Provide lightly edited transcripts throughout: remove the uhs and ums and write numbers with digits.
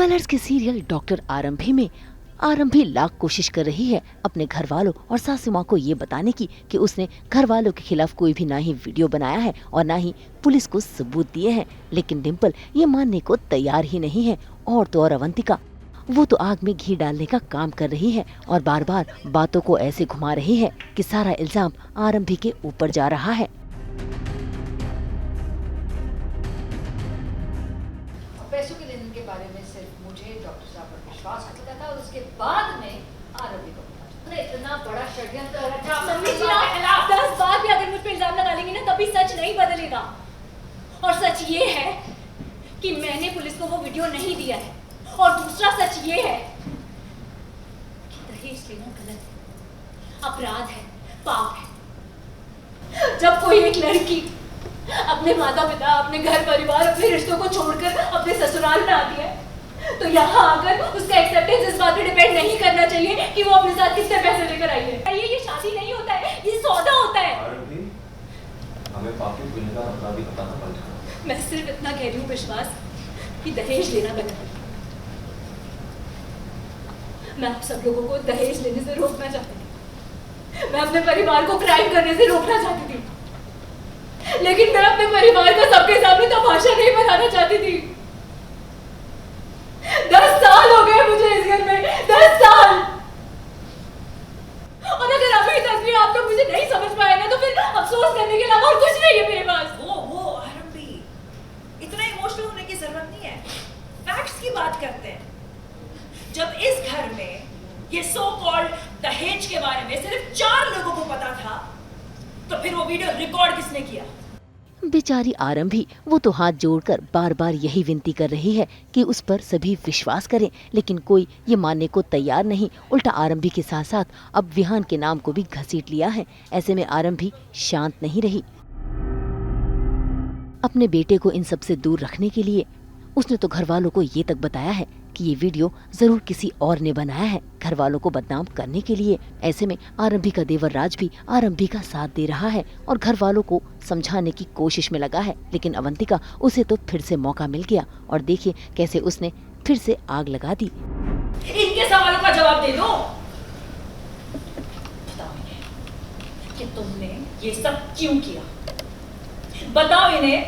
Colours के serial doctor आरंभी में आरंभी लाख कोशिश कर रही है अपने घर वालों और सासू माँ को ये बताने की कि उसने घर वालों के खिलाफ कोई भी ना ही वीडियो बनाया है और ना ही पुलिस को सबूत दिए हैं, लेकिन डिम्पल ये मानने को तैयार ही नहीं है। और तो और अवंतिका, वो तो आग में घी डालने का काम कर रही है और बार बार बातों को ऐसे घुमा रही है कि सारा इल्जाम आरंभी के ऊपर जा रहा है। पैसों के लेन के बारे में सिर्फ मुझे डॉक्टर साहब पर विश्वास होता था और उसके बाद में आरंभी को इतना बड़ा षड्यंत्र रचा। 10 बार भी अगर मुझ पे इल्जाम लगा लेंगे ना तभी सच नहीं बदलेगा। और सच ये है कि मैंने पुलिस को वो वीडियो नहीं दिया है, और दूसरा सच ये है कि दहेज लेना गलत है, अपराध है, पाप है। जब कोई एक लड़की अपने माता पिता, अपने घर परिवार, अपने रिश्तों को छोड़कर अपने ससुराल में आती है तो यहाँ आकर उसका एक्सेप्टेंस इस बात पे डिपेंड नहीं करना चाहिए कि वो अपने साथ कितने पैसे लेकर आई है। ये शादी नहीं होता है, ये सौदा होता है। हमें पापी गुनहगार अपराधी बताना पड़ेगा। मैं सिर्फ इतना कह रही हूँ विश्वास कि दहेज लेना गलत है। मैं आप सब लोगों को दहेज लेने से रोकना चाहती थी। मैं अपने परिवार को क्राइम करने से रोकना चाहती थी, लेकिन मैं अपने परिवार का सबके सामने तमाशा नहीं बनाना चाहती थी। 10 साल हो गए मुझे इस घर में, 10 साल। और अगर अभी तक भी आप लोग मुझे नहीं समझ पाए ना तो फिर अफसोस करने के अलावा और कुछ नहीं है मेरे पास। वो आरंभी, इतना इमोशनल होने की जरूरत नहीं है। फैक्ट्स की बात करते हैं। जब इस घर में ये सो कॉल्ड दहेज के बारे में सिर्फ 4 लोगों को पता था तो फिर वो वीडियो रिकॉर्ड किसने किया? बेचारी आरंभी, वो तो हाथ जोड़कर बार बार यही विनती कर रही है कि उस पर सभी विश्वास करें, लेकिन कोई ये मानने को तैयार नहीं। उल्टा आरंभी के साथ साथ अब विहान के नाम को भी घसीट लिया है। ऐसे में आरंभी शांत नहीं रही। अपने बेटे को इन सब से दूर रखने के लिए उसने तो घर वालों को ये तक बताया है कि ये वीडियो जरूर किसी और ने बनाया है, घर वालों को बदनाम करने के लिए। ऐसे में आरंभी का देवर राज भी आरंभी का साथ दे रहा है और घर वालों को समझाने की कोशिश में लगा है, लेकिन अवंतिका, उसे तो फिर से मौका मिल गया और देखिए कैसे उसने फिर से आग लगा दी। इनके सवालों का जवाब दे दो। बताओ इन्हें कि तुमने ये सब क्यों किया। बताओ इन्हें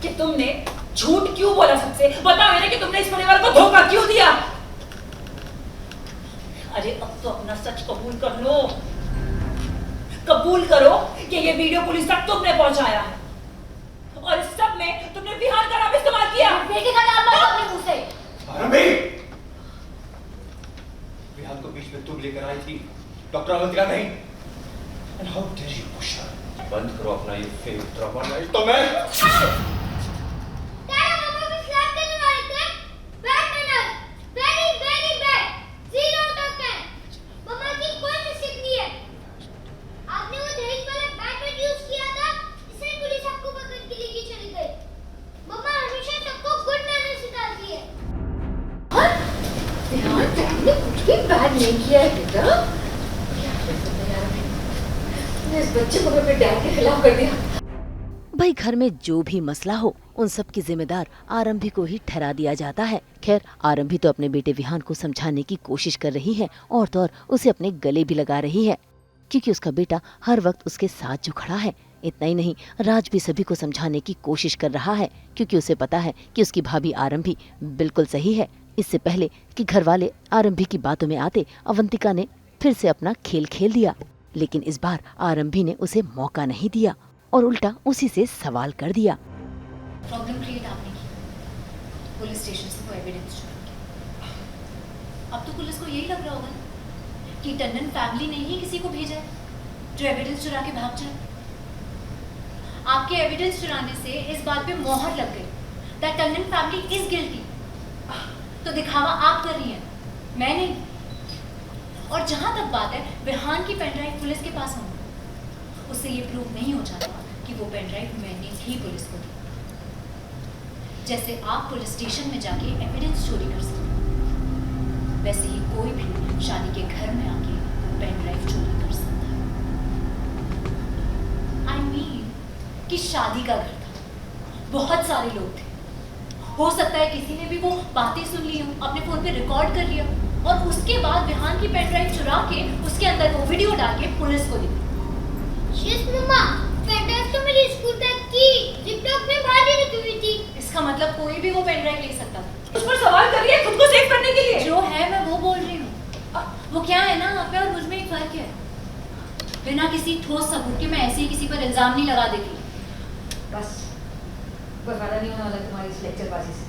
कि तुमने झूठ क्यों बोला सबसे। बताओ इन्हें कि तुमने इस परिवार को धोखा क्यों दिया। अरे अब तो अपना सच कबूल कर लो। कबूल करो कि ये वीडियो पुलिस तक तुमने पहुंचाया है और इस सब में तुमने विहान का नाम इस्तेमाल किया। बेटे का नाम मत अपने मुंह से। आरंभी, विहान को बीच में तुम लेकर आई थी, डॉक्टर अवंतिका नहीं। And how dare you push her? बंद करो अपना ये फेक ड्रामा नाइट। तो मैं नहीं किया है बेटा। इस बच्चे को अपने डैड के खिलाफ कर दिया। भाई घर में जो भी मसला हो उन सब की जिम्मेदार आरंभी को ही ठहरा दिया जाता है। खैर, आरंभी तो अपने बेटे विहान को समझाने की कोशिश कर रही है और तो और उसे अपने गले भी लगा रही है, क्योंकि उसका बेटा हर वक्त उसके साथ जो खड़ा है। इतना ही नहीं, राज भी सभी को समझाने की कोशिश कर रहा है, क्योंकि उसे पता है कि उसकी भाभी आरंभी बिल्कुल सही है। इससे पहले कि घर वाले आरंभी की बातों में आते, अवंतिका ने फिर से अपना खेल खेल दिया, लेकिन इस बार आरंभी ने उसे मौका नहीं दिया और उल्टा उसी से सवाल कर दिया। प्रॉब्लम क्रिएट आपने की, पुलिस स्टेशन से कोई एविडेंस चुरा के। अब तो पुलिस को यही लग रहा होगा ना कि टंडन फैमिली ने ही किसी को भेजा है जो एविडेंस चुरा के भाग जाए। आपके एविडेंस चुराने से इस बात पे मोहर लग गई that Tandon family is guilty. तो दिखावा आप कर रही हैं, मैं नहीं। और जहां तक बात है विहान की पेनड्राइव पुलिस के पास होना, उससे ये प्रूव नहीं हो जाता कि वो पेनड्राइव मैंने ही पुलिस को दी। जैसे आप पुलिस स्टेशन में जाके एविडेंस चोरी कर सकते हैं, वैसे ही कोई भी शादी के घर में आके पेनड्राइव चोरी कर सकता है। I mean कि शादी का घर था, बहुत सारे लोग थे, हो सकता है किसी ने भी वो बातें सुन ली हो, अपने फोन पे रिकॉर्ड कर लिया और उसके बाद विहान की पेन ड्राइव चुरा के उसके अंदर वो वीडियो डाल के पुलिस को दी। यस मम्मा, पेन ड्राइव तो मेरी स्कूल बैग की जिप लॉक में बाहर ही रखी हुई थी। इसका मतलब कोई भी वो पेन ड्राइव ले सकता था। उस पर सवाल कर रही है खुद को सेव करने के लिए। जो है मैं वो बोल रही हूँ। वो क्या है ना, आप में और मुझ में एक फर्क है। बिना किसी ठोस सबूत के मैं ऐसे ही किसी पर इल्जाम नहीं लगा देती। बस कोई फायदा नहीं होने वाला तुम्हारी इस लेक्चरबाजी से।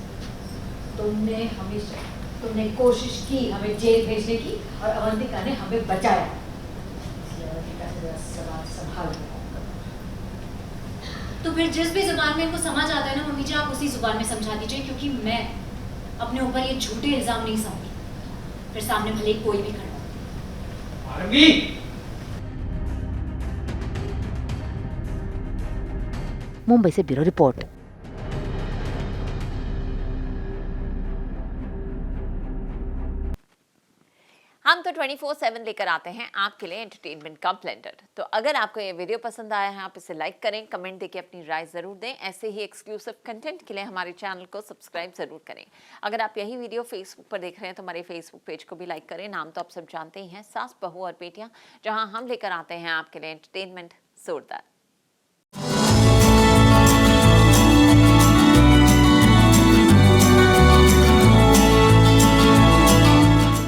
तुमने कोशिश की हमें जेल भेजने की और अवंतिका ने हमें बचाया। इसलिए अवंतिका से जरा सवाल संभाल के बात करो। तो फिर जिस भी जुबान में इनको समझ आता है ना मम्मी जी, आप उसी जुबान में समझा दीजिए, क्योंकि मैं अपने ऊपर ये झूठे इल्जाम नहीं समझती। फिर सामने भले ही कोई भी खड़ा हो। आरंभी, मुंबई से ब्यूरो रिपोर्ट। हम तो 24/7 लेकर आते हैं आपके लिए एंटरटेनमेंट का ब्लेंडर। तो अगर आपको ये वीडियो पसंद आया है, आप इसे लाइक करें, कमेंट देके अपनी राय ज़रूर दें। ऐसे ही एक्सक्लूसिव कंटेंट के लिए हमारे चैनल को सब्सक्राइब ज़रूर करें। अगर आप यही वीडियो फेसबुक पर देख रहे हैं तो हमारे फेसबुक पेज को भी लाइक करें। नाम तो आप सब जानते ही हैं, सास, बहू और बेटियाँ, जहाँ हम लेकर आते हैं आपके लिए एंटरटेनमेंट जोरदार।